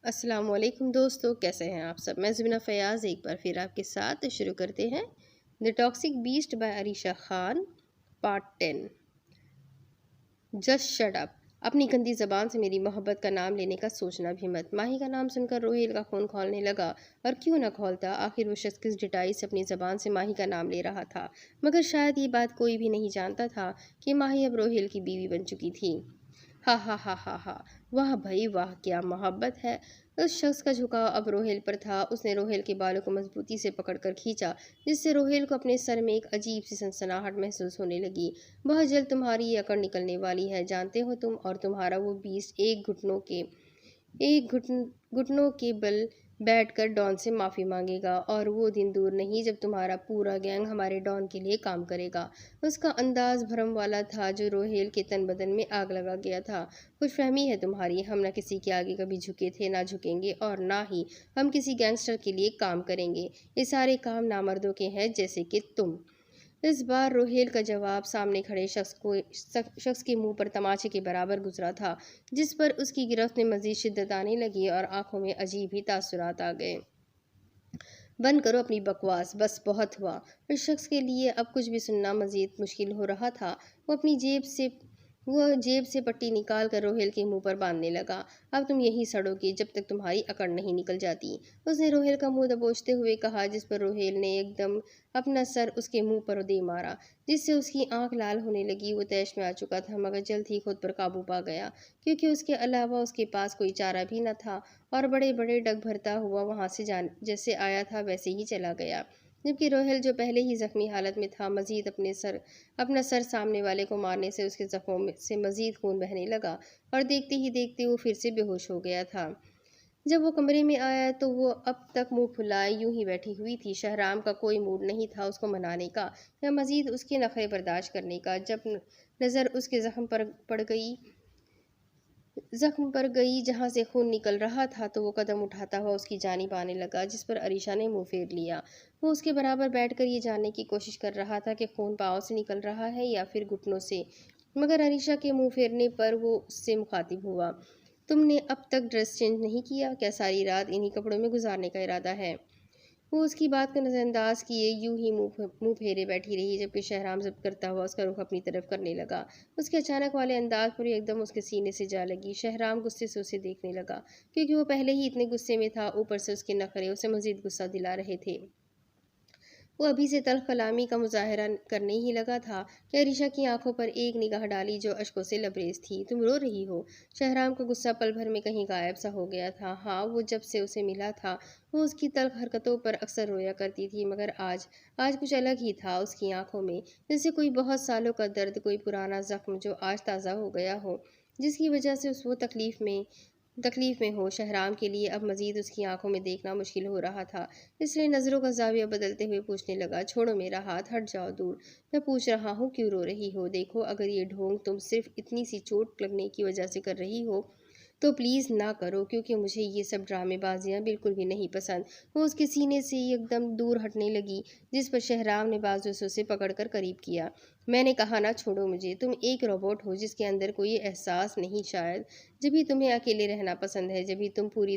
السلام علیکم دوستو، کیسے ہیں آپ سب؟ میں زبینہ فیاض ایک بار پھر آپ کے ساتھ شروع کرتے ہیں the toxic beast by Areesha Khan part 10۔ Just shut up, اپنی گندی زبان سے میری محبت کا نام لینے کا سوچنا بھی مت۔ ماہی کا نام سن کر روہیل کا خون کھولنے لگا، اور کیوں نہ کھولتا، آخر وہ شخص کس ڈٹائی سے اپنی زبان سے ماہی کا نام لے رہا تھا۔ مگر شاید یہ بات کوئی بھی نہیں جانتا تھا کہ ماہی اب روہیل کی بیوی بن چکی تھی۔ ہا ہا ہا ہا ہا، واہ بھائی واہ، کیا محبت ہے! اس شخص کا جھکاؤ اب روہیل پر تھا۔ اس نے روہیل کے بالوں کو مضبوطی سے پکڑ کر کھینچا، جس سے روہیل کو اپنے سر میں ایک عجیب سی سنسناہٹ محسوس ہونے لگی۔ بہت جلد تمہاری یہ اکڑ نکلنے والی ہے، جانتے ہو تم اور تمہارا وہ بیسٹ ایک گھٹنوں کے بل بیٹھ کر ڈان سے معافی مانگے گا، اور وہ دن دور نہیں جب تمہارا پورا گینگ ہمارے ڈان کے لیے کام کرے گا۔ اس کا انداز بھرم والا تھا جو روہیل کے تن بدن میں آگ لگا گیا تھا۔ کچھ فہمی ہے تمہاری، ہم نہ کسی کے آگے کبھی جھکے تھے، نہ جھکیں گے، اور نہ ہی ہم کسی گینگسٹر کے لیے کام کریں گے۔ یہ سارے کام نامردوں کے ہیں، جیسے کہ تم۔ اس بار روہیل کا جواب سامنے کھڑے شخص کے منہ پر تماچے کے برابر گزرا تھا، جس پر اس کی گرفت میں مزید شدت آنے لگی اور آنکھوں میں عجیب ہی تاثرات آ گئے۔ بند کرو اپنی بکواس، بس بہت ہوا۔ اس شخص کے لیے اب کچھ بھی سننا مزید مشکل ہو رہا تھا۔ وہ اپنی جیب سے پٹی نکال کر روہیل کے منہ پر باندھنے لگا۔ اب تم یہیں سڑو گے جب تک تمہاری اکڑ نہیں نکل جاتی، اس نے روہیل کا منہ دبوچتے ہوئے کہا، جس پر روہیل نے ایک دم اپنا سر اس کے منہ پر دے مارا، جس سے اس کی آنکھ لال ہونے لگی۔ وہ طیش میں آ چکا تھا، مگر جلد ہی خود پر قابو پا گیا، کیونکہ اس کے علاوہ اس کے پاس کوئی چارہ بھی نہ تھا، اور بڑے بڑے ڈگ بھرتا ہوا وہاں سے جیسے آیا تھا ویسے ہی چلا گیا، جبکہ روہیل جو پہلے ہی زخمی حالت میں تھا، مزید اپنا سر سامنے والے کو مارنے سے اس کے زخموں سے مزید خون بہنے لگا، اور دیکھتے ہی دیکھتے وہ پھر سے بے ہوش ہو گیا تھا۔ جب وہ کمرے میں آیا تو وہ اب تک منہ پھلائے یوں ہی بیٹھی ہوئی تھی۔ شہرام کا کوئی موڈ نہیں تھا اس کو منانے کا یا مزید اس کے نخرے برداشت کرنے کا۔ جب نظر اس کے زخم پر گئی جہاں سے خون نکل رہا تھا، تو وہ قدم اٹھاتا ہوا اس کی جانب آنے لگا، جس پر عریشہ نے منہ پھیر لیا۔ وہ اس کے برابر بیٹھ کر یہ جاننے کی کوشش کر رہا تھا کہ خون پاؤں سے نکل رہا ہے یا پھر گھٹنوں سے، مگر عریشہ کے منہ پھیرنے پر وہ اس سے مخاطب ہوا۔ تم نے اب تک ڈریس چینج نہیں کیا؟ کیا ساری رات انہی کپڑوں میں گزارنے کا ارادہ ہے؟ وہ اس کی بات کو نظر انداز کیے یوں ہی منہ پھیرے بیٹھی رہی، جبکہ شہرام ضبط کرتا ہوا اس کا رخ اپنی طرف کرنے لگا۔ اس کے اچانک والے انداز پر ایک دم اس کے سینے سے جا لگی۔ شہرام غصے سے اسے دیکھنے لگا، کیونکہ وہ پہلے ہی اتنے غصے میں تھا، اوپر سے اس کے نخرے اسے مزید غصہ دلا رہے تھے۔ وہ ابھی سے تلخ کلامی کا مظاہرہ کرنے ہی لگا تھا کہ عریشہ کی آنکھوں پر ایک نگاہ ڈالی جو اشکوں سے لبریز تھی۔ تم رو رہی ہو؟ شہرام کا غصہ پل بھر میں کہیں غائب سا ہو گیا تھا۔ ہاں، وہ جب سے اسے ملا تھا وہ اس کی تلخ حرکتوں پر اکثر رویا کرتی تھی، مگر آج کچھ الگ ہی تھا اس کی آنکھوں میں، جیسے کوئی بہت سالوں کا درد، کوئی پرانا زخم جو آج تازہ ہو گیا ہو، جس کی وجہ سے وہ تکلیف میں ہو۔ شہرام کے لیے اب مزید اس کی آنکھوں میں دیکھنا مشکل ہو رہا تھا، اس لیے نظروں کا زاویہ بدلتے ہوئے پوچھنے لگا، چھوڑو میرا ہاتھ، ہٹ جاؤ دور۔ میں پوچھ رہا ہوں کیوں رو رہی ہو؟ دیکھو، اگر یہ ڈھونگ تم صرف اتنی سی چوٹ لگنے کی وجہ سے کر رہی ہو تو پلیز نہ کرو، کیونکہ مجھے یہ سب ڈرامے بازیاں بالکل بھی نہیں پسند۔ وہ اس کے سینے سے ایک دم دور ہٹنے لگی، جس پر شہرام نے بازو سے اسے پکڑ کر قریب کیا۔ میں نے کہا نا چھوڑو مجھے، تم ایک روبوٹ ہو جس کے اندر کوئی احساس نہیں، شاید جبھی تمہیں اکیلے رہنا پسند ہے، جبھی تم پوری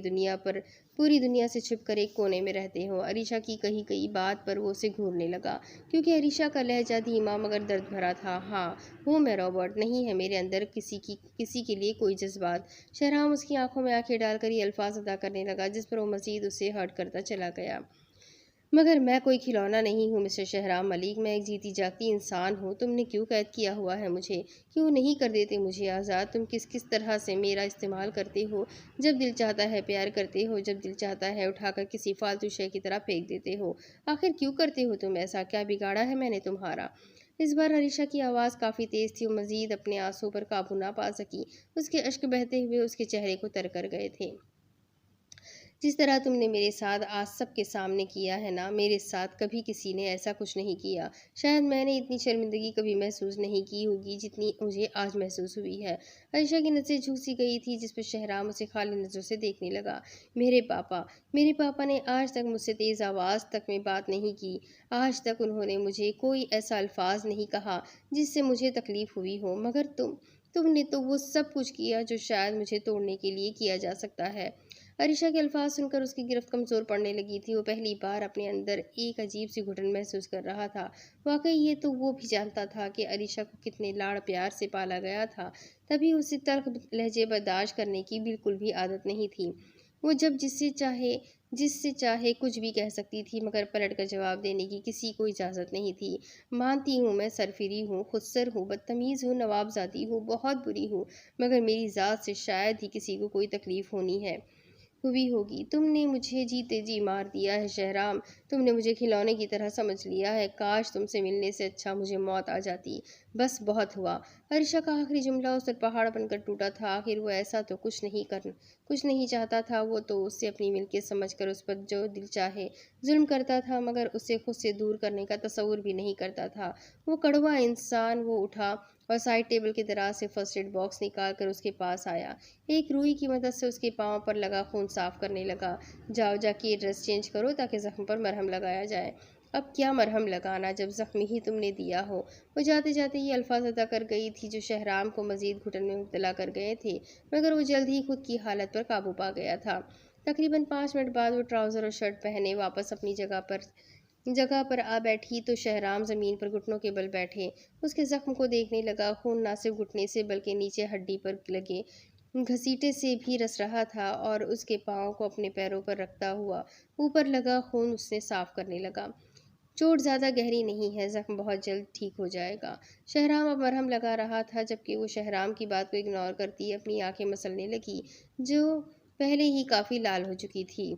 دنیا سے چھپ کر ایک کونے میں رہتے ہو۔ عریشہ کی کہی بات پر وہ اسے گھورنے لگا، کیونکہ عریشہ کا لہجہ دھیما مگر درد بھرا تھا۔ ہاں، ہوں میں روبوٹ، نہیں ہے میرے اندر کسی کے لیے کوئی جذبات۔ شہرام اس کی آنکھوں میں آنکھیں ڈال کر یہ الفاظ ادا کرنے لگا، جس پر وہ مزید اسے ہرٹ کرتا چلا گیا۔ مگر میں کوئی کھلونا نہیں ہوں مسٹر شہرام ملک، میں ایک جیتی جاگتی انسان ہوں۔ تم نے کیوں قید کیا ہوا ہے مجھے؟ کیوں نہیں کر دیتے مجھے آزاد؟ تم کس طرح سے میرا استعمال کرتے ہو؟ جب دل چاہتا ہے پیار کرتے ہو، جب دل چاہتا ہے اٹھا کر کسی فالتو شے کی طرح پھینک دیتے ہو۔ آخر کیوں کرتے ہو تم ایسا؟ کیا بگاڑا ہے میں نے تمہارا؟ اس بار عریشہ کی آواز کافی تیز تھی، وہ مزید اپنے آنسوں پر قابو نہ پا سکی، اس کے اشک بہتے ہوئے اس کے چہرے کو تر کر گئے تھے۔ جس طرح تم نے میرے ساتھ آج سب کے سامنے کیا ہے نا، میرے ساتھ کبھی کسی نے ایسا کچھ نہیں کیا۔ شاید میں نے اتنی شرمندگی کبھی محسوس نہیں کی ہوگی جتنی مجھے آج محسوس ہوئی ہے۔ عریشہ کی نظریں جھک سی گئی تھی، جس پر شہرام اسے خالی نظروں سے دیکھنے لگا۔ میرے پاپا نے آج تک مجھ سے تیز آواز تک میں بات نہیں کی، آج تک انہوں نے مجھے کوئی ایسا الفاظ نہیں کہا جس سے مجھے تکلیف ہوئی ہو، مگر تم نے تو وہ سب کچھ کیا جو شاید مجھے توڑنے کے لیے کیا جا سکتا ہے۔ عریشہ کے الفاظ سن کر اس کی گرفت کمزور پڑنے لگی تھی۔ وہ پہلی بار اپنے اندر ایک عجیب سی گھٹن محسوس کر رہا تھا۔ واقعی یہ تو وہ بھی جانتا تھا کہ عریشہ کو کتنے لاڑ پیار سے پالا گیا تھا، تبھی اسے تلخ لہجے برداشت کرنے کی بالکل بھی عادت نہیں تھی۔ وہ جب جس سے چاہے کچھ بھی کہہ سکتی تھی، مگر پلٹ کر جواب دینے کی کسی کو اجازت نہیں تھی۔ مانتی ہوں میں سرفری ہوں، خودسر ہوں، بدتمیز ہوں، نوابزادی ہوں، بہت بری ہوں، مگر میری ذات سے شاید ہی کسی کو کوئی تکلیف ہوئی ہوگی۔ تم نے مجھے جیتے جی مار دیا ہے شہرام، تم نے مجھے کھلونے کی طرح سمجھ لیا ہے۔ کاش تم سے ملنے سے اچھا مجھے موت آ جاتی۔ بس بہت ہوا۔ عریشہ کا آخری جملہ اس پر پہاڑ بن کر ٹوٹا تھا۔ آخر وہ ایسا تو کچھ نہیں چاہتا تھا، وہ تو اس سے اپنی ملکیت سمجھ کر اس پر جو دل چاہے ظلم کرتا تھا، مگر اسے خود سے دور کرنے کا تصور بھی نہیں کرتا تھا۔ وہ کڑوا انسان۔ وہ اٹھا اور سائڈ ٹیبل کے دراز سے فرسٹ ایڈ باکس نکال کر اس کے پاس آیا۔ ایک روئی کی مدد سے اس کے پاؤں پر لگا خون صاف کرنے لگا۔ جاؤ جا کے ڈریس چینج کرو تاکہ زخم پر مرہم لگایا جائے۔ اب کیا مرہم لگانا جب زخم ہی تم نے دیا ہو۔ وہ جاتے جاتے یہ الفاظ ادا کر گئی تھی جو شہرام کو مزید گھٹن میں مبتلا کر گئے تھے، مگر وہ جلد ہی خود کی حالت پر قابو پا گیا تھا۔ تقریباً 5 منٹ بعد وہ ٹراؤزر اور شرٹ پہنے واپس اپنی جگہ پر آ بیٹھی تو شہرام زمین پر گھٹنوں کے بل بیٹھے اس کے زخم کو دیکھنے لگا۔ خون نہ صرف گھٹنے سے بلکہ نیچے ہڈی پر لگے گھسیٹے سے بھی رس رہا تھا، اور اس کے پاؤں کو اپنے پیروں پر رکھتا ہوا اوپر لگا خون اس نے صاف کرنے لگا۔ چوٹ زیادہ گہری نہیں ہے، زخم بہت جلد ٹھیک ہو جائے گا۔ شہرام اب مرہم لگا رہا تھا، جبکہ وہ شہرام کی بات کو اگنور کرتی اپنی آنکھیں مسلنے لگی جو پہلے ہی کافی لال ہو چکی تھی۔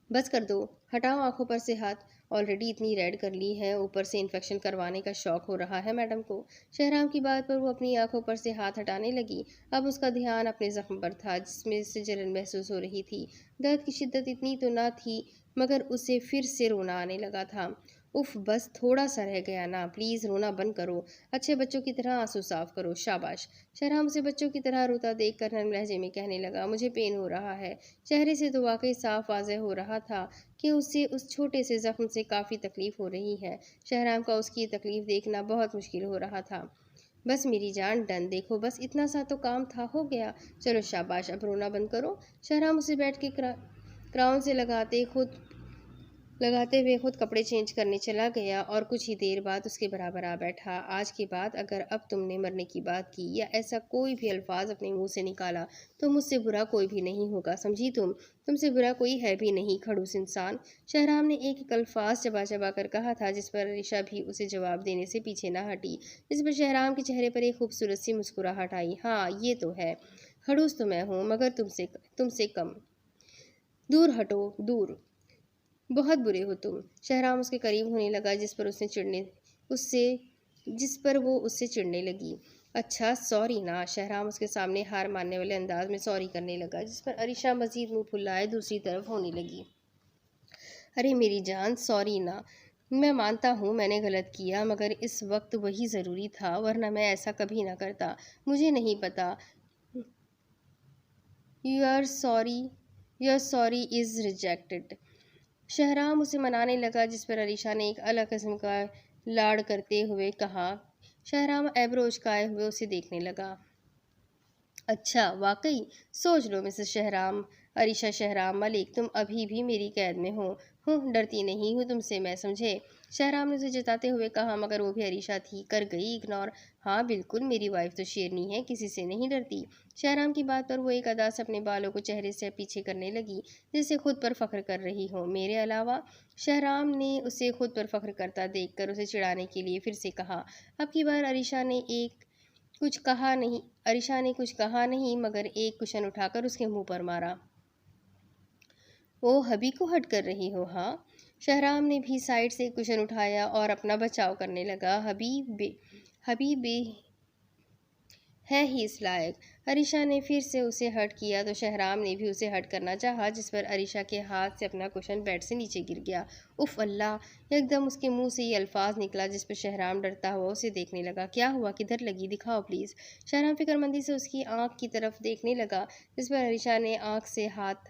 بس کر دو، ہٹاؤ آنکھوں پر سے ہاتھ، آلریڈی اتنی ریڈ کر لی ہے، اوپر سے انفیکشن کروانے کا شوق ہو رہا ہے میڈم کو۔ شہرام کی بات پر وہ اپنی آنکھوں پر سے ہاتھ ہٹانے لگی۔ اب اس کا دھیان اپنے زخم پر تھا جس میں سے جلن محسوس ہو رہی تھی۔ درد کی شدت اتنی تو نہ تھی، مگر اسے پھر سے رونا آنے لگا تھا۔ اف بس تھوڑا سا رہ گیا نا، پلیز رونا بند کرو، اچھے بچوں کی طرح آنسو صاف کرو، شاباش۔ شہرام اسے بچوں کی طرح روتا دیکھ کر نرم لہجے میں کہنے لگا، مجھے پین ہو رہا ہے۔ چہرے سے تو واقعی صاف واضح ہو رہا تھا کہ اسے اس چھوٹے سے زخم سے کافی تکلیف ہو رہی ہے۔ شہرام کا اس کی یہ تکلیف دیکھنا بہت مشکل ہو رہا تھا۔ بس میری جان، ڈن، دیکھو بس اتنا سا تو کام تھا، ہو گیا، چلو شاباش، اب رونا بند کرو۔ شہرام اسے بیٹھ کے کراؤن سے لگاتے ہوئے خود کپڑے چینج کرنے چلا گیا اور کچھ ہی دیر بعد اس کے برابر آ بیٹھا۔ آج کے بعد اگر اب تم نے مرنے کی بات کی یا ایسا کوئی بھی الفاظ اپنے منہ سے نکالا تو مجھ سے برا کوئی بھی نہیں ہوگا، سمجھی تم سے برا کوئی ہے بھی نہیں، کھڑوس انسان۔ شہرام نے ایک الفاظ چبا کر کہا تھا جس پر عریشہ بھی اسے جواب دینے سے پیچھے نہ ہٹی، جس پر شہرام کے چہرے پر ایک خوبصورت سی مسکراہٹ آئی۔ ہاں یہ تو ہے، کھڑوس تو میں ہوں، مگر تم سے کم۔ دور ہٹو، دور، بہت برے ہو تم۔ شہرام اس کے قریب ہونے لگا جس پر وہ اس سے چڑھنے لگی۔ اچھا سوری نا۔ شہرام اس کے سامنے ہار ماننے والے انداز میں سوری کرنے لگا، جس پر عریشہ مزید منہ پھلائے دوسری طرف ہونے لگی۔ ارے میری جان، سوری نا، میں مانتا ہوں میں نے غلط کیا، مگر اس وقت وہی ضروری تھا، ورنہ میں ایسا کبھی نہ کرتا۔ مجھے نہیں پتا۔ Your sorry is rejected. Shahram اسے منانے لگا، جس پر عریشہ نے ایک الگ قسم کا لاڑ کرتے ہوئے کہا۔ شہرام ایبرو اچکائے ہوئے اسے دیکھنے لگا۔ اچھا واقعی، سوچ لو مسز شہرام، عریشہ شہرام ملک، تم ابھی بھی میری قید میں ہو۔ ڈرتی نہیں ہوں تم سے میں، سمجھے؟ شہرام نے اسے جتاتے ہوئے کہا، مگر وہ بھی عریشہ تھی، کر گئی اگنور۔ ہاں بالکل، میری وائف تو شیرنی ہے، کسی سے نہیں ڈرتی۔ شہرام کی بات پر وہ ایک ادا سے اپنے بالوں کو چہرے سے پیچھے کرنے لگی جیسے خود پر فخر کر رہی ہو۔ میرے علاوہ؟ شہرام نے اسے خود پر فخر کرتا دیکھ کر اسے چڑھانے کے لیے پھر سے کہا۔ اب کی بار عریشہ نے کچھ کہا نہیں مگر ایک کشن اٹھا کر اس کے منہ پر مارا۔ او ہبی کو ہرٹ کر رہی ہو ہاں؟ شہرام نے بھی سائڈ سے ایک کشن اٹھایا اور اپنا بچاؤ کرنے لگا۔ ہبی بے ہے ہی اس لائق۔ عریشہ نے پھر سے اسے ہرٹ کیا تو شہرام نے بھی اسے ہرٹ کرنا چاہا، جس پر عریشہ کے ہاتھ سے اپنا کشن بیڈ سے نیچے گر گیا۔ اف اللہ! یک دم اس کے منہ سے یہ الفاظ نکلا جس پر شہرام ڈرتا ہوا اسے دیکھنے لگا۔ کیا ہوا، کدھر لگی، دکھاؤ پلیز۔ شہرام فکر مندی سے اس کی آنکھ کی طرف دیکھنے لگا، جس پر عریشہ نے آنکھ سے ہاتھ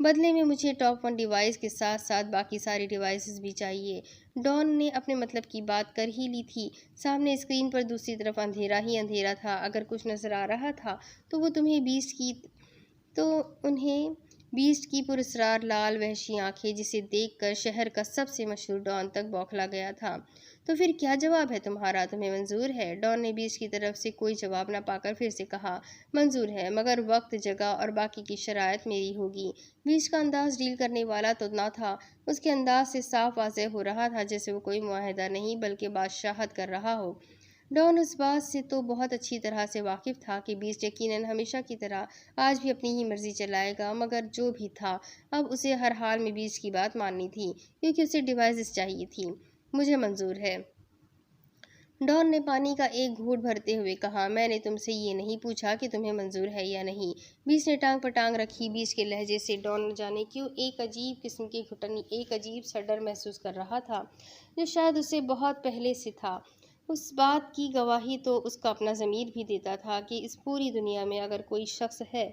بدلے میں مجھے ٹاپ 1 ڈیوائس کے ساتھ ساتھ باقی ساری ڈیوائسز بھی چاہیے۔ ڈان نے اپنے مطلب کی بات کر ہی لی تھی۔ سامنے اسکرین پر دوسری طرف اندھیرا ہی اندھیرا تھا۔ اگر کچھ نظر آ رہا تھا تو وہ انہیں بیسٹ کی پراسرار لال وحشی آنکھیں، جسے دیکھ کر شہر کا سب سے مشہور ڈان تک بوکھلا گیا تھا۔ تو پھر کیا جواب ہے تمہارا؟ تمہیں منظور ہے؟ ڈان نے بیسٹ کی طرف سے کوئی جواب نہ پا کر پھر سے کہا، منظور ہے، مگر وقت، جگہ اور باقی کی شرائط میری ہوگی۔ بیسٹ کا انداز ڈیل کرنے والا تو نہ تھا۔ اس کے انداز سے صاف واضح ہو رہا تھا جیسے وہ کوئی معاہدہ نہیں بلکہ بادشاہت کر رہا ہو۔ ڈان اس بات سے تو بہت اچھی طرح سے واقف تھا کہ بیسٹ یقیناً ہمیشہ کی طرح آج بھی اپنی ہی مرضی چلائے گا، مگر جو بھی تھا اب اسے ہر حال میں بیسٹ کی بات ماننی تھی، کیونکہ اسے ڈیوائسز چاہیے تھی۔ مجھے منظور ہے، ڈان نے پانی کا ایک گھونٹ بھرتے ہوئے کہا۔ میں نے تم سے یہ نہیں پوچھا کہ تمہیں منظور ہے یا نہیں۔ بیسٹ نے ٹانگ پر ٹانگ رکھی۔ بیسٹ کے لہجے سے ڈان نہ جانے کیوں ایک عجیب قسم کی گھٹن، ایک عجیب سا ڈر محسوس کر رہا تھا جو شاید اسے بہت پہلے سے تھا۔ اس بات کی گواہی تو اس کا اپنا ضمیر بھی دیتا تھا کہ اس پوری دنیا میں اگر کوئی شخص ہے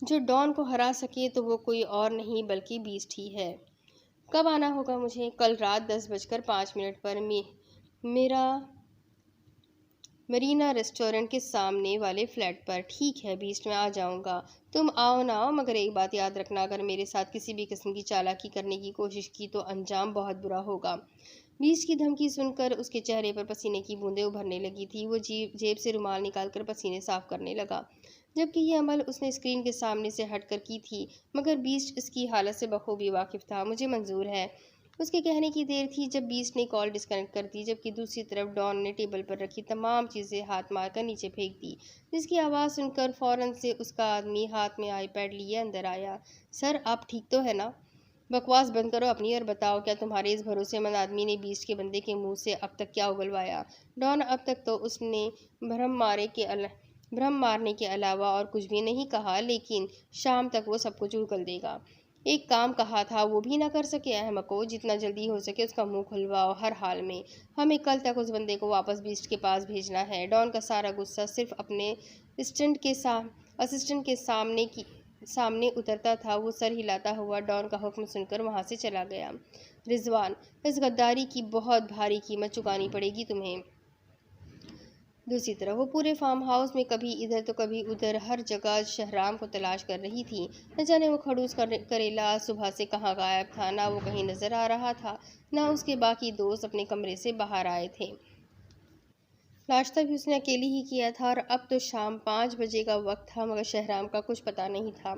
جو ڈان کو ہرا سکے تو وہ کوئی اور نہیں بلکہ بیسٹ ہی ہے۔ کب آنا ہوگا مجھے؟ کل رات 10:05 پر مرینا ریسٹورنٹ کے سامنے والے فلیٹ پر۔ ٹھیک ہے بیسٹ، میں آ جاؤں گا۔ تم آؤ نہ آؤ مگر ایک بات یاد رکھنا، اگر میرے ساتھ کسی بھی قسم کی چالاکی کرنے کی کوشش کی تو انجام بہت برا ہوگا۔ بیسٹ کی دھمکی سن کر اس کے چہرے پر پسینے کی بوندیں ابھرنے لگی تھی۔ وہ جیب سے رومال نکال کر پسینے صاف کرنے لگا، جبکہ یہ عمل اس نے اسکرین کے سامنے سے ہٹ کر کی تھی، مگر بیسٹ اس کی حالت سے بخوبی واقف تھا۔ مجھے منظور ہے، اس کے کہنے کی دیر تھی جب بیسٹ نے کال ڈسکنیکٹ کر دی، جبکہ دوسری طرف ڈان نے ٹیبل پر رکھی تمام چیزیں ہاتھ مار کر نیچے پھینک دی، جس کی آواز سن کر فوراً سے اس کا آدمی ہاتھ میں آئی پیڈ لیے اندر آیا۔ سر، آپ ٹھیک تو ہے نا؟ بکواس بند کرو اپنی اور بتاؤ، کیا تمہارے اس بھروسے مند آدمی نے بیسٹ کے بندے کے منہ سے اب تک کیا اگلوایا؟ ڈان، اب تک تو اس نے بھرم مارنے کے علاوہ اور کچھ بھی نہیں کہا، لیکن شام تک وہ سب کچھ اگل دے گا۔ ایک کام کہا تھا وہ بھی نہ کر سکے؟ احمقو، جتنا جلدی ہو سکے اس کا منہ کھلواؤ، ہر حال میں ہمیں کل تک اس بندے کو واپس بیسٹ کے پاس بھیجنا ہے۔ ڈان کا سارا غصہ صرف اپنے اسسٹنٹ کے سامنے اترتا تھا۔ وہ سر ہلاتا ہوا ڈان کا حکم سن کر وہاں سے چلا گیا۔ رضوان، اس غداری کی بہت بھاری قیمت چکانی پڑے گی تمہیں۔ دوسری طرف وہ پورے فارم ہاؤس میں کبھی ادھر تو کبھی ادھر ہر جگہ شہرام کو تلاش کر رہی تھی۔ نہ جانے وہ کھڑوس کریلا صبح سے کہاں غائب تھا، نہ وہ کہیں نظر آ رہا تھا، نہ اس کے باقی دوست اپنے کمرے سے باہر آئے تھے۔ ناشتہ بھی اس نے اکیلی ہی کیا تھا اور اب تو شام 5 بجے کا وقت تھا، مگر شہرام کا کچھ پتہ نہیں تھا۔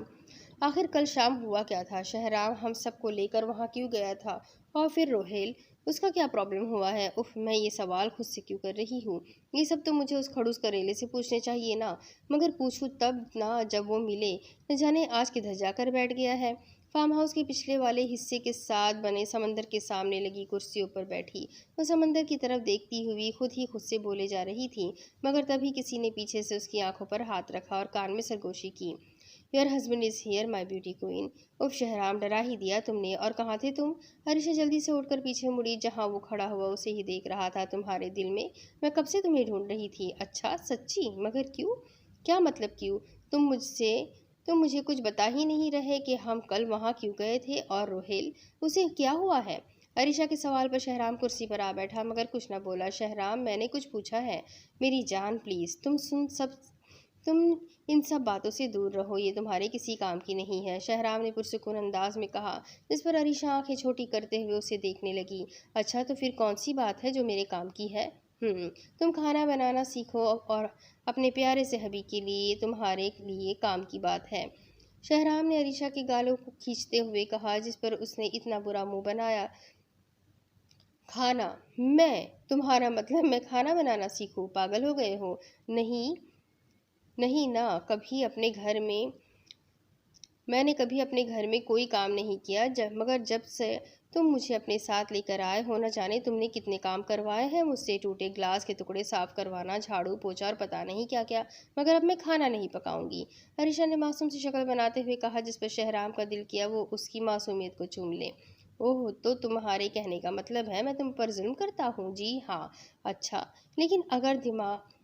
آخر کل شام ہوا کیا تھا؟ شہرام ہم سب کو لے کر وہاں کیوں گیا تھا؟ اور پھر روہیل، اس کا کیا پرابلم ہوا ہے؟ میں یہ سوال خود سے کیوں کر رہی ہوں؟ یہ سب تو مجھے اس کھڑوس کریلے سے پوچھنے چاہیے نا، مگر پوچھوں تب نا جب وہ ملے، نہ جانے آج کدھر جا کر بیٹھ گیا ہے۔ فارم ہاؤس کے پچھلے والے حصے کے ساتھ بنے سمندر کے سامنے لگی کرسیوں پر بیٹھی وہ سمندر کی طرف دیکھتی ہوئی خود سے بولے جا رہی تھی، مگر تبھی کسی نے پیچھے سے اس کی آنکھوں پر ہاتھ رکھا اور کان میں سرگوشی کی۔ Your husband is here my beauty queen. اف شہرام، ڈرا ہی دیا تم نے، اور کہاں تھے تم؟ عائشہ جلدی سے اٹھ کر پیچھے مڑی، جہاں وہ کھڑا ہوا اسے ہی دیکھ رہا تھا۔ تمہارے دل میں کب سے تمہیں ڈھونڈ رہی تھی۔ اچھا سچی؟ مگر کیوں؟ کیا مطلب کیوں؟ تم مجھے کچھ بتا ہی نہیں رہے کہ ہم کل وہاں کیوں گئے تھے، اور روہیل، اسے کیا ہوا ہے؟ عائشہ کے سوال پر شہرام کرسی پر آ بیٹھا، مگر کچھ نہ بولا۔ شہرام، میں نے کچھ پوچھا ہے؟ میری جان پلیز، تم ان سب باتوں سے دور رہو، یہ تمہارے کسی کام کی نہیں ہے، شہرام نے پرسکون انداز میں کہا، جس پر عائشہ آنکھیں چھوٹی کرتے ہوئے اسے دیکھنے لگی۔ اچھا تو پھر کون سی بات ہے جو میرے کام کی ہے؟ تم کھانا بنانا سیکھو، اور اپنے پیارے سے حبی کے لیے تمہارے لیے کام کی بات ہے، شہرام نے عائشہ کے گالوں کو کھینچتے ہوئے کہا، جس پر اس نے اتنا برا منہ بنایا۔ کھانا؟ تمہارا مطلب میں کھانا بنانا سیکھوں؟ پاگل ہو گئے ہو؟ نہیں نا، میں نے کبھی اپنے گھر میں کوئی کام نہیں کیا، مگر جب سے تم مجھے اپنے ساتھ لے کر آئے ہو، نہ جانے تم نے کتنے کام کروائے ہیں مجھ سے، ٹوٹے گلاس کے ٹکڑے صاف کروانا، جھاڑو پوچھا اور پتہ نہیں کیا کیا، مگر اب میں کھانا نہیں پکاؤں گی، عائشہ نے معصوم سی شکل بناتے ہوئے کہا، جس پر شہرام کا دل کیا وہ اس کی معصومیت کو چوم لے۔ اوہ، تو تمہارے کہنے کا مطلب ہے میں تم پر ظلم کرتا ہوں؟ جی ہاں۔ اچھا، لیکن اگر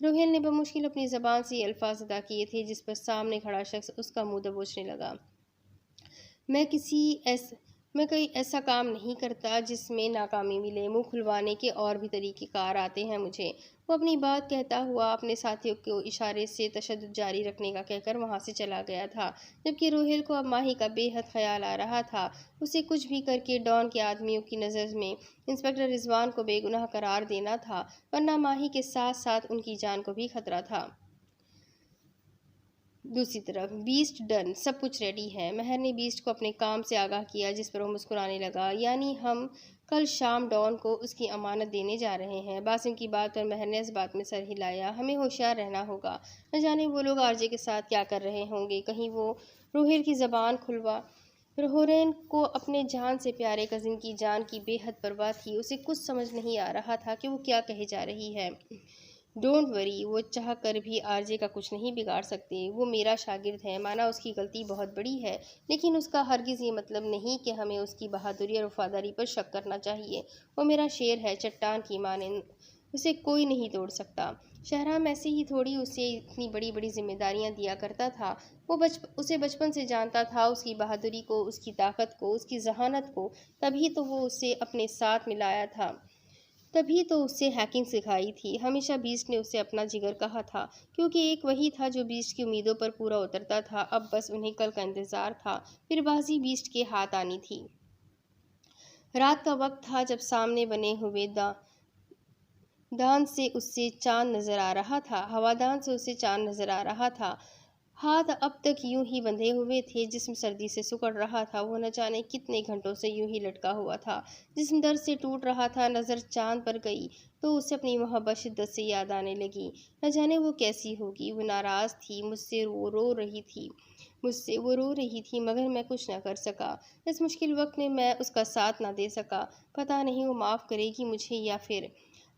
روہیل نے بمشکل اپنی زبان سے یہ الفاظ ادا کیے تھے جس پر سامنے کھڑا شخص اس کا منہ دبوچنے لگا۔ میں کوئی ایسا کام نہیں کرتا جس میں ناکامی ملے، منہ کھلوانے کے اور بھی طریقہ کار آتے ہیں مجھے۔ وہ اپنی بات کہتا ہوا اپنے ساتھیوں کو اشارے سے تشدد جاری رکھنے کا کہہ کر وہاں سے چلا گیا تھا، جبکہ روہیل کو اب ماہی کا بے حد خیال آ رہا تھا۔ اسے کچھ بھی کر کے ڈان کے آدمیوں کی نظر میں انسپکٹر رضوان کو بے گناہ قرار دینا تھا، ورنہ ماہی کے ساتھ ساتھ ان کی جان کو بھی خطرہ تھا۔ دوسری طرف بیسٹ ڈن، سب کچھ ریڈی ہے۔ مہر نے بیسٹ کو اپنے کام سے آگاہ کیا، جس پر وہ مسکرانے لگا۔ یعنی ہم کل شام ڈان کو اس کی امانت دینے جا رہے ہیں۔ باسم کی بات پر مہر نے اس بات میں سر ہلایا۔ ہمیں ہوشیار رہنا ہوگا، نہ جانے وہ لوگ آرجے کے ساتھ کیا کر رہے ہوں گے، کہیں وہ روہیل کی زبان کھلوا۔ روہیل کو اپنے جان سے پیارے کزن کی جان کی بے حد پرواہ تھی۔ اسے کچھ سمجھ نہیں آ رہا تھا کہ وہ کیا کہے جا رہی ہے۔ ڈونٹ وری، وہ چاہ کر بھی آرجے کا کچھ نہیں بگاڑ سکتے۔ وہ میرا شاگرد ہے، مانا اس کی غلطی بہت بڑی ہے، لیکن اس کا ہرگز یہ مطلب نہیں کہ ہمیں اس کی بہادری اور وفاداری پر شک کرنا چاہیے۔ وہ میرا شیر ہے، چٹان کی مانند، اسے کوئی نہیں توڑ سکتا۔ شہرام ایسے ہی تھوڑی اسے اتنی بڑی بڑی ذمہ داریاں دیا کرتا تھا۔ وہ اسے بچپن سے جانتا تھا، اس کی بہادری کو، اس کی طاقت کو، اس کی ذہانت کو، تبھی تو وہ اسے اپنے ساتھ ملایا تھا، تبھی تو اسے ہیکنگ سکھائی تھی۔ ہمیشہ بیسٹ نے اسے اپنا جگر کہا تھا، کیونکہ ایک وہی تھا جو بیسٹ کی امیدوں پر پورا اترتا تھا۔ اب بس انہیں کل کا انتظار تھا، پھر بازی بیسٹ کے ہاتھ آنی تھی۔ رات کا وقت تھا جب سامنے بنے ہوئے دان سے اسے چاند نظر آ رہا تھا، ہوادان سے اسے چاند نظر آ رہا تھا۔ ہاتھ اب تک یوں ہی بندھے ہوئے تھے، جسم سردی سے سکڑ رہا تھا، وہ نہ جانے کتنے گھنٹوں سے یوں ہی لٹکا ہوا تھا، جسم درد سے ٹوٹ رہا تھا۔ نظر چاند پر گئی تو اسے اپنی محبت شدت سے یاد آنے لگی۔ نہ جانے وہ کیسی ہوگی۔ وہ ناراض تھی، مجھ سے وہ رو رہی تھی، مگر میں کچھ نہ کر سکا۔ اس مشکل وقت میں اس کا ساتھ نہ دے سکا۔ پتہ نہیں وہ معاف کرے گی مجھے یا پھر۔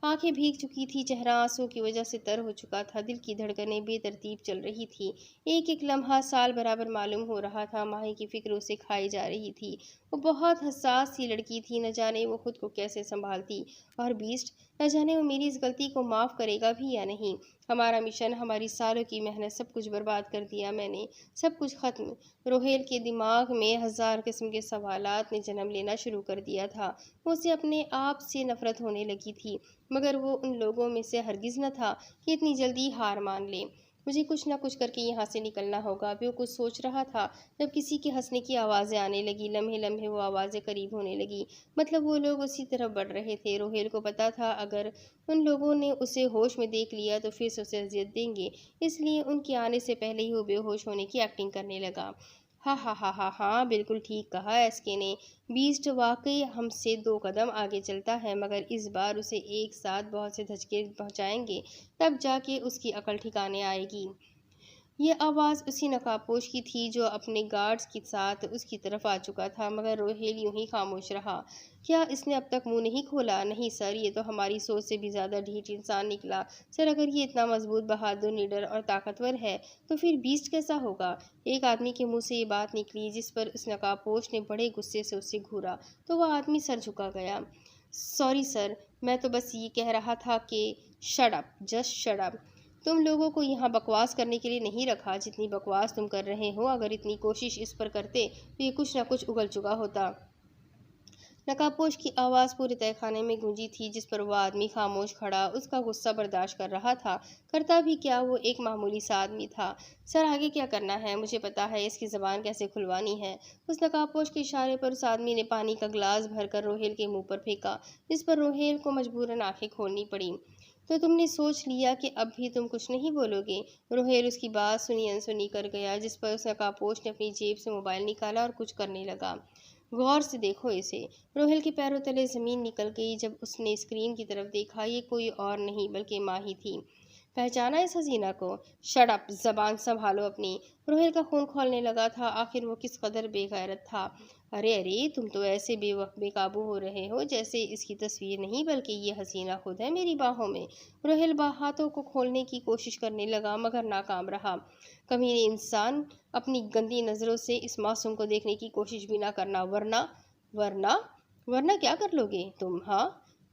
آنکھیں بھیگ چکی تھی، چہرہ آنسوں کی وجہ سے تر ہو چکا تھا، دل کی دھڑکنیں بے ترتیب چل رہی تھی، ایک ایک لمحہ سال برابر معلوم ہو رہا تھا۔ ماہی کی فکر اسے کھائی جا رہی تھی۔ وہ بہت حساس سی لڑکی تھی، نہ جانے وہ خود کو کیسے سنبھالتی، اور بیسٹ، نہ جانے وہ میری اس غلطی کو معاف کرے گا بھی یا نہیں۔ ہمارا مشن، ہماری سالوں کی محنت، سب کچھ برباد کر دیا میں نے، سب کچھ ختم۔ روہیل کے دماغ میں ہزار قسم کے سوالات نے جنم لینا شروع کر دیا تھا۔ وہ اسے اپنے آپ سے نفرت ہونے لگی تھی، مگر وہ ان لوگوں میں سے ہرگز نہ تھا کہ اتنی جلدی ہار مان لے۔ مجھے کچھ نہ کچھ کر کے یہاں سے نکلنا ہوگا، وہ کچھ سوچ رہا تھا جب کسی کے ہنسنے کی آوازیں آنے لگی۔ لمحے لمحے وہ آوازیں قریب ہونے لگی، مطلب وہ لوگ اسی طرف بڑھ رہے تھے۔ روہیل کو پتا تھا اگر ان لوگوں نے اسے ہوش میں دیکھ لیا تو پھر سے اسے اذیت دیں گے، اس لیے ان کے آنے سے پہلے ہی وہ بے ہوش ہونے کی ایکٹنگ کرنے لگا۔ ہاں ہاں ہاں ہاں ہاں، بالکل ٹھیک کہا ایس کے نے، بیسٹ واقعی ہم سے 2 قدم آگے چلتا ہے، مگر اس بار اسے ایک ساتھ بہت سے دھچکے پہنچائیں گے، تب جا کے اس کی عقل ٹھکانے آئے گی۔ یہ آواز اسی نقابپوش کی تھی جو اپنے گارڈز کے ساتھ اس کی طرف آ چکا تھا، مگر روہیل یوں ہی خاموش رہا۔ کیا اس نے اب تک منہ نہیں کھولا؟ نہیں سر، یہ تو ہماری سوچ سے بھی زیادہ ڈھیٹ انسان نکلا۔ سر، اگر یہ اتنا مضبوط، بہادر، نڈر اور طاقتور ہے تو پھر بیسٹ کیسا ہوگا؟ ایک آدمی کے منہ سے یہ بات نکلی جس پر اس نقابپوش نے بڑے غصے سے اسے گھورا، تو وہ آدمی سر جھکا گیا۔ سوری سر، میں تو بس یہ کہہ رہا تھا کہ شٹ اپ، جسٹ شٹ اپ۔ تم لوگوں کو یہاں بکواس کرنے کے لیے نہیں رکھا، جتنی بکواس تم کر رہے ہو، اگر اتنی کوشش اس پر کرتے تو یہ کچھ نہ کچھ اگل چکا ہوتا۔ نقابپوش کی آواز پورے تہہ خانے میں گونجی تھی، جس پر وہ آدمی خاموش کھڑا اس کا غصہ برداشت کر رہا تھا۔ کرتا بھی کیا، وہ ایک معمولی سا آدمی تھا۔ سر، آگے کیا کرنا ہے؟ مجھے پتا ہے اس کی زبان کیسے کھلوانی ہے۔ اس نقابپوش کے اشارے پر اس آدمی نے پانی کا گلاس بھر کر روہیل کے منہ پر پھینکا، جس پر روہیل کو مجبوراً آنکھیں کھولنی پڑیں۔ تو تم نے سوچ لیا کہ اب بھی تم کچھ نہیں بولو گے؟ روہیل اس کی بات سنی انسنی کر گیا، جس پر اس نقابپوش نے اپنی جیب سے موبائل نکالا اور کچھ کرنے لگا۔ غور سے دیکھو اسے۔ روہیل کے پیروں تلے زمین نکل گئی جب اس نے اسکرین کی طرف دیکھا۔ یہ کوئی اور نہیں بلکہ ماہی تھی۔ پہچانا اس حسینہ کو؟ شٹ اپ، زبان سنبھالو اپنی۔ روہیل کا خون کھولنے لگا تھا، آخر وہ کس قدر بے غیرت تھا۔ ارے ارے، تم تو ایسے بے قابو ہو رہے ہو جیسے اس کی تصویر نہیں بلکہ یہ حسینہ خود ہے میری باہوں میں۔ روہیل ہاتھوں کو کھولنے کی کوشش کرنے لگا، مگر ناکام رہا۔ کمینے انسان، اپنی گندی نظروں سے اس معصوم کو دیکھنے کی کوشش بھی نہ کرنا، ورنہ کیا کر لو گے تم؟ ہاں،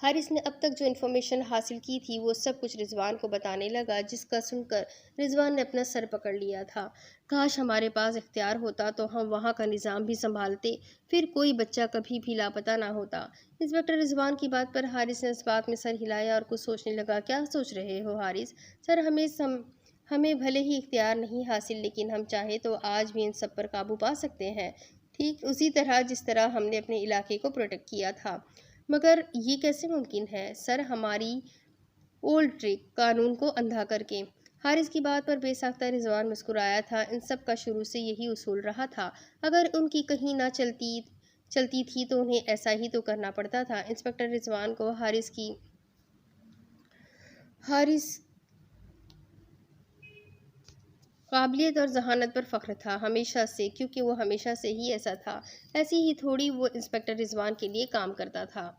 حارث نے اب تک جو انفارمیشن حاصل کی تھی وہ سب کچھ رضوان کو بتانے لگا، جس کا سن کر رضوان نے اپنا سر پکڑ لیا تھا۔ کاش ہمارے پاس اختیار ہوتا تو ہم وہاں کا نظام بھی سنبھالتے، پھر کوئی بچہ کبھی بھی لاپتہ نہ ہوتا۔ انسپکٹر رضوان کی بات پر حارث نے اس بات میں سر ہلایا اور کچھ سوچنے لگا۔ کیا سوچ رہے ہو حارث؟ سر، ہمیں بھلے ہی اختیار نہیں حاصل، لیکن ہم چاہے تو آج بھی ان سب پر قابو پا سکتے ہیں، ٹھیک اسی طرح جس طرح ہم نے اپنے علاقے کو پروٹیکٹ کیا تھا۔ مگر یہ کیسے ممکن ہے؟ سر، ہماری اولڈ ٹرک، قانون کو اندھا کر کے۔ حارث کی بات پر بے ساختہ رضوان مسکرایا تھا۔ ان سب کا شروع سے یہی اصول رہا تھا، اگر ان کی کہیں نہ چلتی تھی تو انہیں ایسا ہی تو کرنا پڑتا تھا۔ انسپکٹر رضوان کو حارث قابلیت اور ذہانت پر فخر تھا، ہمیشہ سے، کیونکہ وہ ہمیشہ سے ہی ایسا تھا۔ ایسی ہی تھوڑی وہ انسپکٹر رضوان کے لیے کام کرتا تھا۔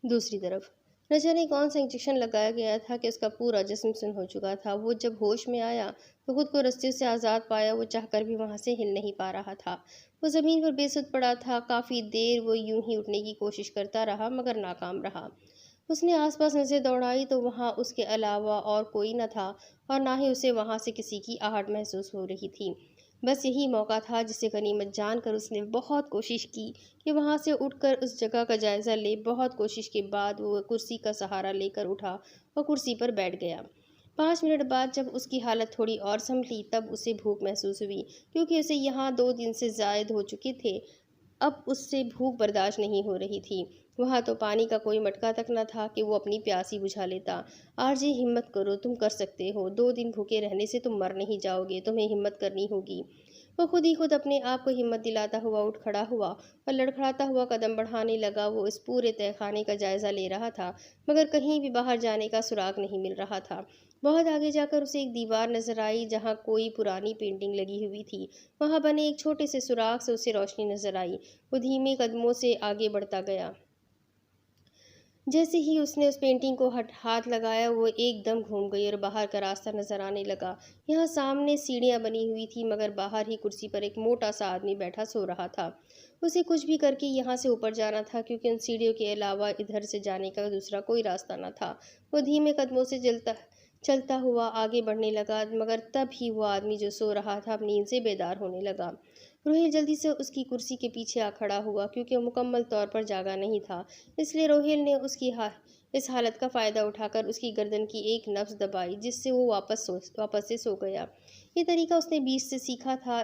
دوسری طرف نہ جانے کون سا انجیکشن لگایا گیا تھا کہ اس کا پورا جسم سن ہو چکا تھا۔ وہ جب ہوش میں آیا تو خود کو رسیوں سے آزاد پایا۔ وہ چاہ کر بھی وہاں سے ہل نہیں پا رہا تھا۔ وہ زمین پر بے سود پڑا تھا۔ کافی دیر وہ یوں ہی اٹھنے کی کوشش کرتا رہا، مگر ناکام رہا۔ اس نے آس پاس نظر دوڑائی تو وہاں اس کے علاوہ اور کوئی نہ تھا، اور نہ ہی اسے وہاں سے کسی کی آہٹ محسوس ہو رہی تھی۔ بس یہی موقع تھا جسے غنیمت جان کر اس نے بہت کوشش کی کہ وہاں سے اٹھ کر اس جگہ کا جائزہ لے۔ بہت کوشش کے بعد وہ کرسی کا سہارا لے کر اٹھا اور کرسی پر بیٹھ گیا۔ 5 منٹ بعد جب اس کی حالت تھوڑی اور سنبھلی تب اسے بھوک محسوس ہوئی، کیونکہ اسے یہاں 2 دن سے زائد ہو چکے تھے۔ اب اس سے بھوک برداشت نہیں ہو رہی تھی۔ وہاں تو پانی کا کوئی مٹکا تک نہ تھا کہ وہ اپنی پیاسی بجھا لیتا۔ آرجے، ہمت کرو، تم کر سکتے ہو۔ 2 دن بھوکے رہنے سے تم مر نہیں جاؤ گے، تمہیں ہمت کرنی ہوگی۔ وہ خود ہی خود اپنے آپ کو ہمت دلاتا ہوا اٹھ کھڑا ہوا اور لڑکھڑاتا ہوا قدم بڑھانے لگا۔ وہ اس پورے تہہ خانے کا جائزہ لے رہا تھا، مگر کہیں بھی باہر جانے کا سراغ نہیں مل رہا تھا۔ بہت آگے جا کر اسے ایک دیوار نظر آئی جہاں کوئی پرانی پینٹنگ لگی ہوئی تھی۔ وہاں بنے ایک چھوٹے سے سوراخ سے اسے روشنی نظر آئی۔ وہ دھیمے قدموں سے آگے بڑھتا گیا۔ جیسے ہی اس نے اس پینٹنگ کو ہاتھ لگایا وہ ایک دم گھوم گئی اور باہر کا راستہ نظر آنے لگا۔ یہاں سامنے سیڑھیاں بنی ہوئی تھی، مگر باہر ہی کرسی پر ایک موٹا سا آدمی بیٹھا سو رہا تھا۔ اسے کچھ بھی کر کے یہاں سے اوپر جانا تھا، کیونکہ ان سیڑھیوں کے علاوہ ادھر سے جانے کا دوسرا کوئی راستہ نہ تھا۔ وہ دھیمے قدموں سے چلتا ہوا آگے بڑھنے لگا، مگر تب ہی وہ آدمی جو سو رہا تھا اپنی نیند سے بیدار ہونے لگا۔ روہیل جلدی سے اس کی کرسی کے پیچھے آ کھڑا ہوا، کیونکہ وہ مکمل طور پر جاگا نہیں تھا۔ اس لیے روہیل نے اس حالت کا فائدہ اٹھا کر اس کی گردن کی ایک نبض دبائی، جس سے وہ واپس سے سو گیا۔ یہ طریقہ اس نے بیسٹ سے سیکھا تھا۔